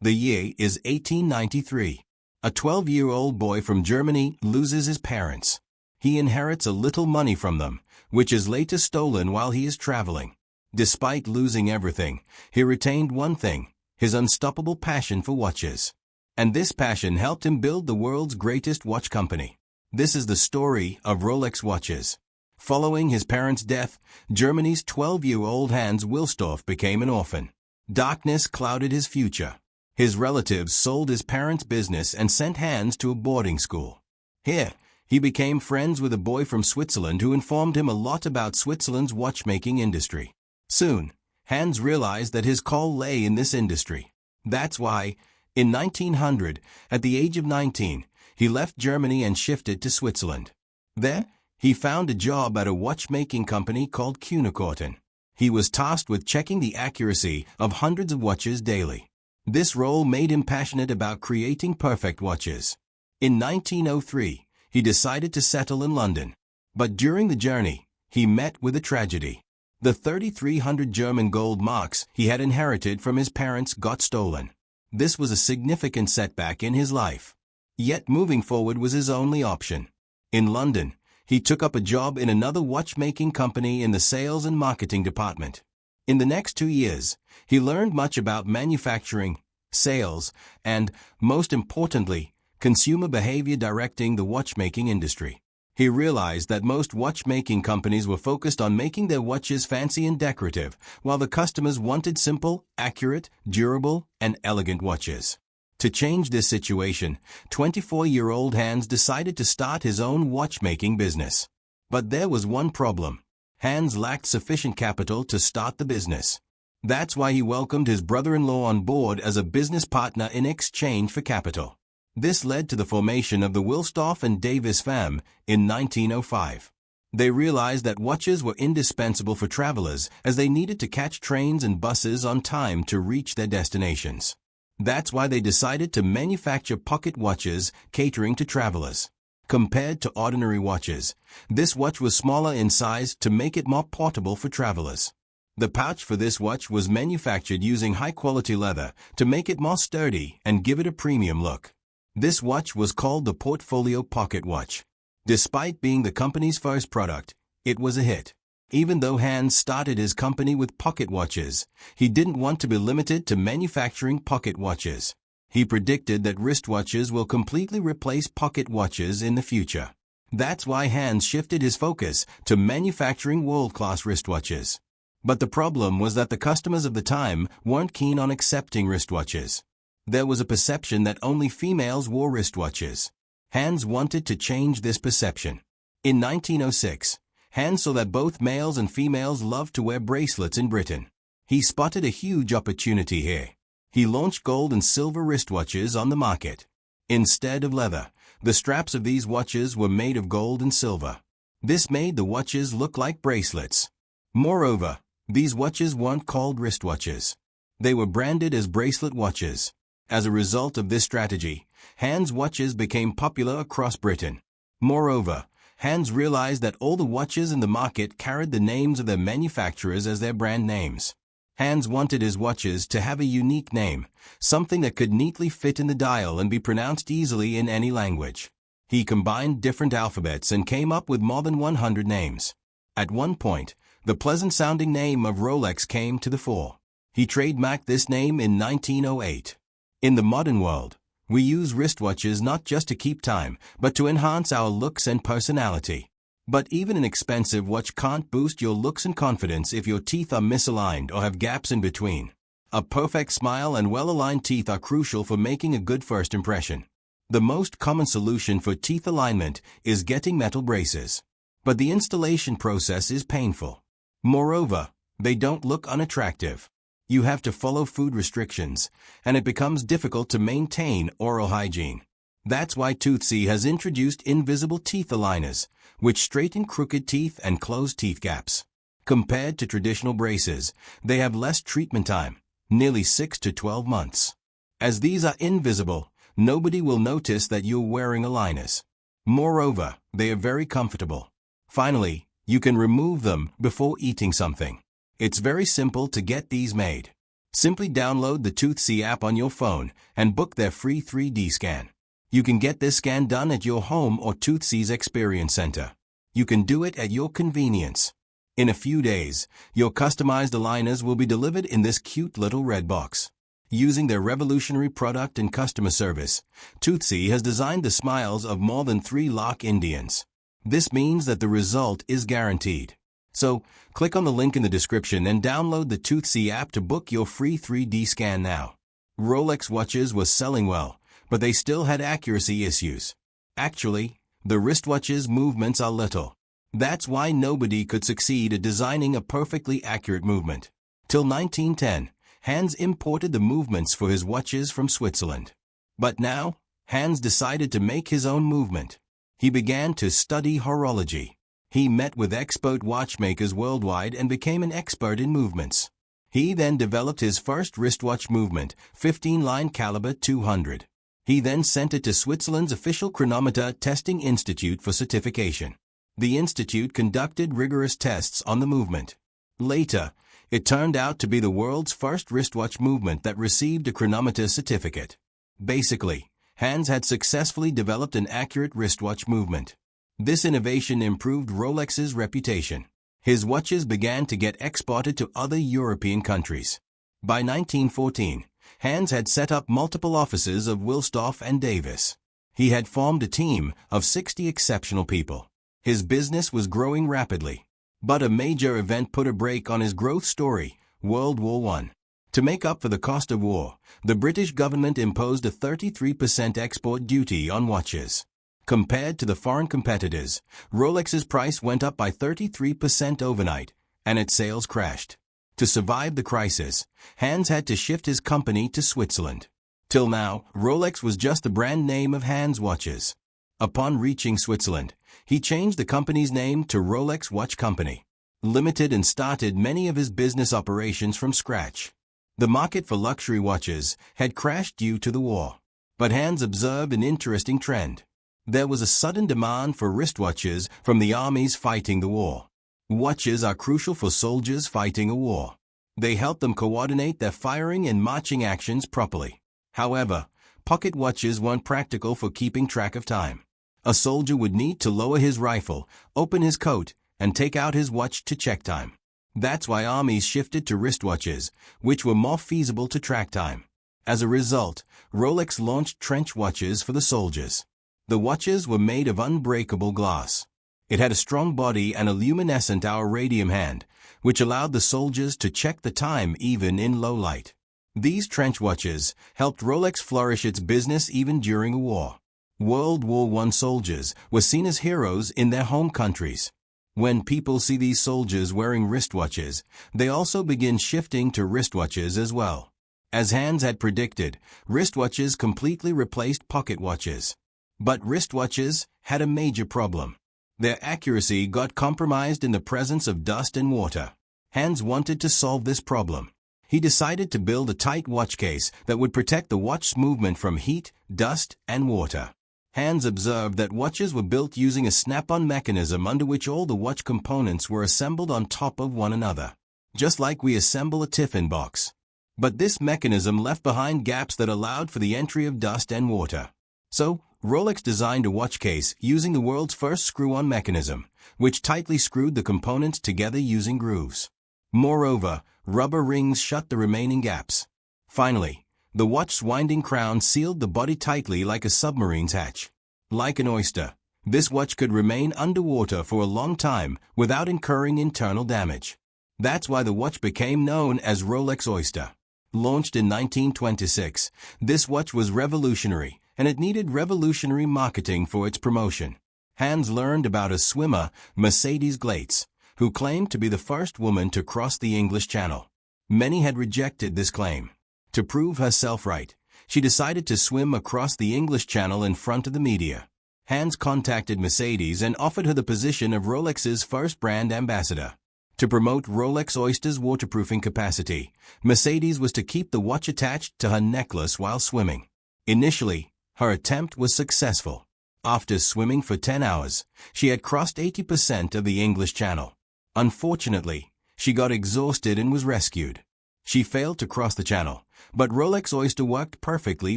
The year is 1893. A 12-year-old boy from Germany loses his parents. He inherits a little money from them, which is later stolen while he is traveling. Despite losing everything, he retained one thing: his unstoppable passion for watches. And this passion helped him build the world's greatest watch company. This is the story of Rolex watches. Following his parents' death, Germany's 12-year-old Hans Wilsdorf became an orphan. Darkness clouded his future. His relatives sold his parents' business and sent Hans to a boarding school. Here, he became friends with a boy from Switzerland who informed him a lot about Switzerland's watchmaking industry. Soon, Hans realized that his call lay in this industry. That's why, in 1900, at the age of 19, he left Germany and shifted to Switzerland. There, he found a job at a watchmaking company called Kuehne+Nagel. He was tasked with checking the accuracy of hundreds of watches daily. This role made him passionate about creating perfect watches. In 1903, he decided to settle in London. But during the journey, he met with a tragedy. The 3,300 German gold marks he had inherited from his parents got stolen. This was a significant setback in his life. Yet moving forward was his only option. In London, he took up a job in another watchmaking company in the sales and marketing department. In the next 2 years, he learned much about manufacturing, sales, and, most importantly, consumer behavior directing the watchmaking industry. He realized that most watchmaking companies were focused on making their watches fancy and decorative, while the customers wanted simple, accurate, durable, and elegant watches. To change this situation, 24-year-old Hans decided to start his own watchmaking business. But there was one problem. Hans lacked sufficient capital to start the business. That's why he welcomed his brother-in-law on board as a business partner in exchange for capital. This led to the formation of the Wilsdorf and Davis firm in 1905. They realized that watches were indispensable for travelers as they needed to catch trains and buses on time to reach their destinations. That's why they decided to manufacture pocket watches catering to travelers. Compared to ordinary watches, this watch was smaller in size to make it more portable for travelers. The pouch for this watch was manufactured using high-quality leather to make it more sturdy and give it a premium look. This watch was called the Portfolio Pocket Watch. Despite being the company's first product, it was a hit. Even though Hans started his company with pocket watches, he didn't want to be limited to manufacturing pocket watches. He predicted that wristwatches will completely replace pocket watches in the future. That's why Hans shifted his focus to manufacturing world-class wristwatches. But the problem was that the customers of the time weren't keen on accepting wristwatches. There was a perception that only females wore wristwatches. Hans wanted to change this perception. In 1906, Hans saw that both males and females loved to wear bracelets in Britain. He spotted a huge opportunity here. He launched gold and silver wristwatches on the market. Instead of leather, the straps of these watches were made of gold and silver. This made the watches look like bracelets. Moreover, these watches weren't called wristwatches. They were branded as bracelet watches. As a result of this strategy, Hans watches became popular across Britain. Moreover, Hans realized that all the watches in the market carried the names of their manufacturers as their brand names. Hans wanted his watches to have a unique name, something that could neatly fit in the dial and be pronounced easily in any language. He combined different alphabets and came up with more than 100 names. At one point, the pleasant-sounding name of Rolex came to the fore. He trademarked this name in 1908. In the modern world, we use wristwatches not just to keep time, but to enhance our looks and personality. But even an expensive watch can't boost your looks and confidence if your teeth are misaligned or have gaps in between. A perfect smile and well-aligned teeth are crucial for making a good first impression. The most common solution for teeth alignment is getting metal braces. But the installation process is painful. Moreover, they don't look unattractive. You have to follow food restrictions, and it becomes difficult to maintain oral hygiene. That's why Toothsy has introduced invisible teeth aligners, which straighten crooked teeth and close teeth gaps. Compared to traditional braces, they have less treatment time, nearly 6 to 12 months. As these are invisible, nobody will notice that you're wearing aligners. Moreover, they are very comfortable. Finally, you can remove them before eating something. It's very simple to get these made. Simply download the Toothsee app on your phone and book their free 3D scan. You can get this scan done at your home or Toothsee's Experience Center. You can do it at your convenience. In a few days, your customized aligners will be delivered in this cute little red box. Using their revolutionary product and customer service, Toothsee has designed the smiles of more than 3 lakh Indians. This means that the result is guaranteed. So, click on the link in the description and download the Toothsee app to book your free 3D scan now. Rolex watches were selling well, but they still had accuracy issues. Actually, the wristwatch's movements are little. That's why nobody could succeed at designing a perfectly accurate movement. Till 1910, Hans imported the movements for his watches from Switzerland. But now, Hans decided to make his own movement. He began to study horology. He met with expert watchmakers worldwide and became an expert in movements. He then developed his first wristwatch movement, 15-line caliber 200. He then sent it to Switzerland's official chronometer testing institute for certification. The institute conducted rigorous tests on the movement. Later, it turned out to be the world's first wristwatch movement that received a chronometer certificate. Basically, Hans had successfully developed an accurate wristwatch movement. This innovation improved Rolex's reputation. His watches began to get exported to other European countries. By 1914, Hans had set up multiple offices of Wilsdorf and Davis. He had formed a team of 60 exceptional people. His business was growing rapidly. But a major event put a brake on his growth story, World War I. To make up for the cost of war, the British government imposed a 33% export duty on watches. Compared to the foreign competitors, Rolex's price went up by 33% overnight, and its sales crashed. To survive the crisis, Hans had to shift his company to Switzerland. Till now, Rolex was just the brand name of Hans watches. Upon reaching Switzerland, he changed the company's name to Rolex Watch Company Limited and started many of his business operations from scratch. The market for luxury watches had crashed due to the war. But Hans observed an interesting trend. There was a sudden demand for wristwatches from the armies fighting the war. Watches are crucial for soldiers fighting a war. They help them coordinate their firing and marching actions properly. However, pocket watches weren't practical for keeping track of time. A soldier would need to lower his rifle, open his coat, and take out his watch to check time. That's why armies shifted to wristwatches, which were more feasible to track time. As a result, Rolex launched trench watches for the soldiers. The watches were made of unbreakable glass. It had a strong body and a luminescent hour radium hand, which allowed the soldiers to check the time even in low light. These trench watches helped Rolex flourish its business even during a war. World War I soldiers were seen as heroes in their home countries. When people see these soldiers wearing wristwatches, they also begin shifting to wristwatches as well. As Hans had predicted, wristwatches completely replaced pocket watches. But wristwatches had a major problem. Their accuracy got compromised in the presence of dust and water. Hans wanted to solve this problem. He decided to build a tight watch case that would protect the watch's movement from heat, dust, and water. Hans observed that watches were built using a snap-on mechanism under which all the watch components were assembled on top of one another, just like we assemble a tiffin box. But this mechanism left behind gaps that allowed for the entry of dust and water. So, Rolex designed a watch case using the world's first screw-on mechanism, which tightly screwed the components together using grooves. Moreover, rubber rings shut the remaining gaps. Finally, the watch's winding crown sealed the body tightly like a submarine's hatch. Like an oyster, this watch could remain underwater for a long time without incurring internal damage. That's why the watch became known as Rolex Oyster. Launched in 1926, this watch was revolutionary, and it needed revolutionary marketing for its promotion. Hans learned about a swimmer, Mercedes Glaetz, who claimed to be the first woman to cross the English Channel. Many had rejected this claim. To prove herself right, she decided to swim across the English Channel in front of the media. Hans contacted Mercedes and offered her the position of Rolex's first brand ambassador. To promote Rolex Oyster's waterproofing capacity, Mercedes was to keep the watch attached to her necklace while swimming. Initially, her attempt was successful. After swimming for 10 hours, she had crossed 80% of the English Channel. Unfortunately, she got exhausted and was rescued. She failed to cross the channel, but Rolex Oyster worked perfectly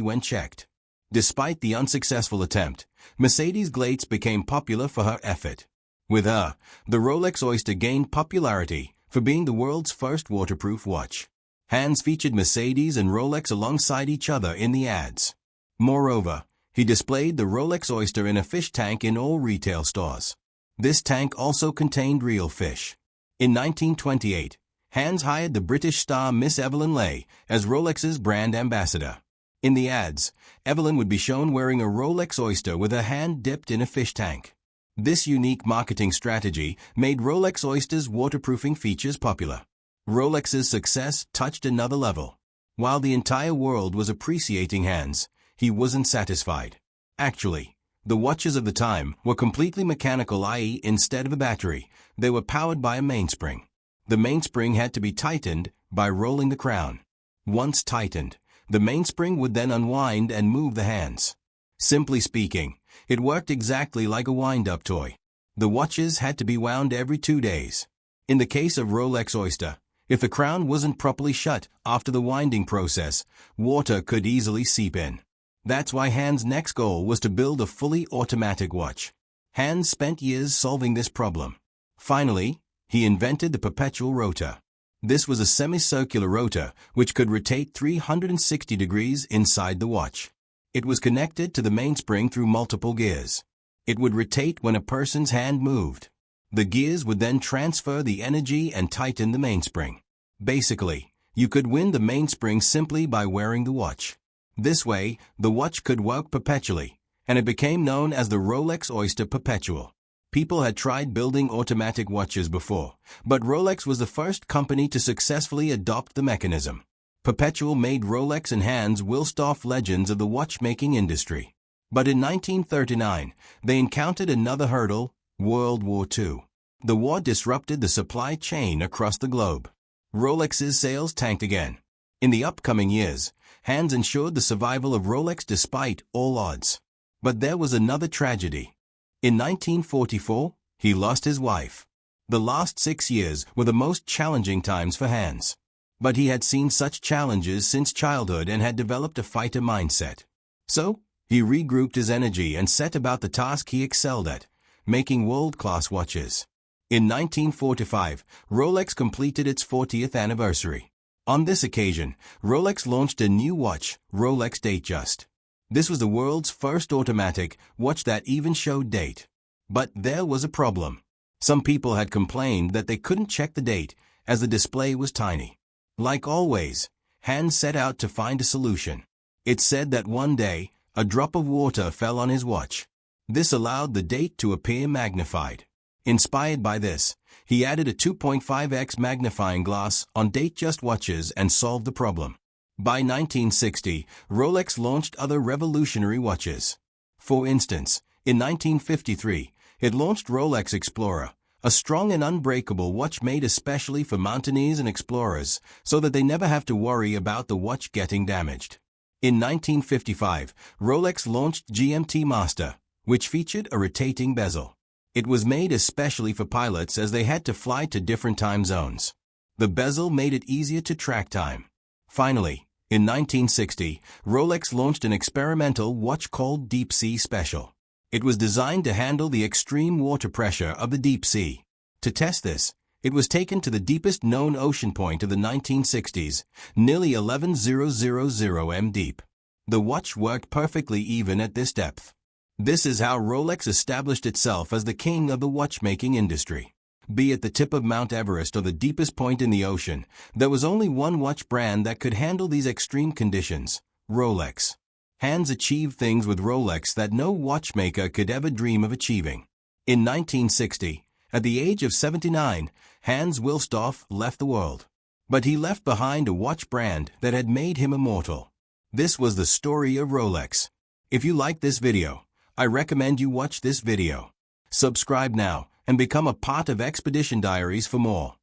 when checked. Despite the unsuccessful attempt, Mercedes Glates became popular for her effort. With her, the Rolex Oyster gained popularity for being the world's first waterproof watch. Hans featured Mercedes and Rolex alongside each other in the ads. Moreover, he displayed the Rolex Oyster in a fish tank in all retail stores. This tank also contained real fish. In 1928, Hans hired the British star Miss Evelyn Leigh as Rolex's brand ambassador. In the ads, Evelyn would be shown wearing a Rolex Oyster with her hand dipped in a fish tank. This unique marketing strategy made Rolex Oyster's waterproofing features popular. Rolex's success touched another level. While the entire world was appreciating Hans, he wasn't satisfied. Actually, the watches of the time were completely mechanical, i.e., instead of a battery, they were powered by a mainspring. The mainspring had to be tightened by rolling the crown. Once tightened, the mainspring would then unwind and move the hands. Simply speaking, it worked exactly like a wind-up toy. The watches had to be wound every 2 days. In the case of Rolex Oyster, if the crown wasn't properly shut after the winding process, water could easily seep in. That's why Hans' next goal was to build a fully automatic watch. Hans spent years solving this problem. Finally, he invented the perpetual rotor. This was a semicircular rotor which could rotate 360 degrees inside the watch. It was connected to the mainspring through multiple gears. It would rotate when a person's hand moved. The gears would then transfer the energy and tighten the mainspring. Basically, you could win the mainspring simply by wearing the watch. This way, the watch could work perpetually, and it became known as the Rolex Oyster Perpetual. People had tried building automatic watches before, but Rolex was the first company to successfully adopt the mechanism. Perpetual made Rolex and Hans Wilsdorf legends of the watchmaking industry. But in 1939, they encountered another hurdle, World War II. The war disrupted the supply chain across the globe. Rolex's sales tanked again. In the upcoming years, Hans ensured the survival of Rolex despite all odds. But there was another tragedy. In 1944, he lost his wife. The last 6 years were the most challenging times for Hans. But he had seen such challenges since childhood and had developed a fighter mindset. So, he regrouped his energy and set about the task he excelled at, making world-class watches. In 1945, Rolex completed its 40th anniversary. On this occasion, Rolex launched a new watch, Rolex Datejust. This was the world's first automatic watch that even showed date. But there was a problem. Some people had complained that they couldn't check the date as the display was tiny. Like always, Hans set out to find a solution. It said that one day, a drop of water fell on his watch. This allowed the date to appear magnified. Inspired by this, he added a 2.5x magnifying glass on Datejust watches and solved the problem. By 1960, Rolex launched other revolutionary watches. For instance, in 1953, it launched Rolex Explorer, a strong and unbreakable watch made especially for mountaineers and explorers so that they never have to worry about the watch getting damaged. In 1955, Rolex launched GMT Master, which featured a rotating bezel. It was made especially for pilots as they had to fly to different time zones. The bezel made it easier to track time. Finally, in 1960, Rolex launched an experimental watch called Deep Sea Special. It was designed to handle the extreme water pressure of the deep sea. To test this, it was taken to the deepest known ocean point of the 1960s, nearly 11,000 m deep. The watch worked perfectly even at this depth. This is how Rolex established itself as the king of the watchmaking industry. Be it the tip of Mount Everest or the deepest point in the ocean, there was only one watch brand that could handle these extreme conditions, Rolex. Hans achieved things with Rolex that no watchmaker could ever dream of achieving. In 1960, at the age of 79, Hans Wilsdorf left the world. But he left behind a watch brand that had made him immortal. This was the story of Rolex. If you like this video, I recommend you watch this video. Subscribe now and become a part of Expedition Diaries for more.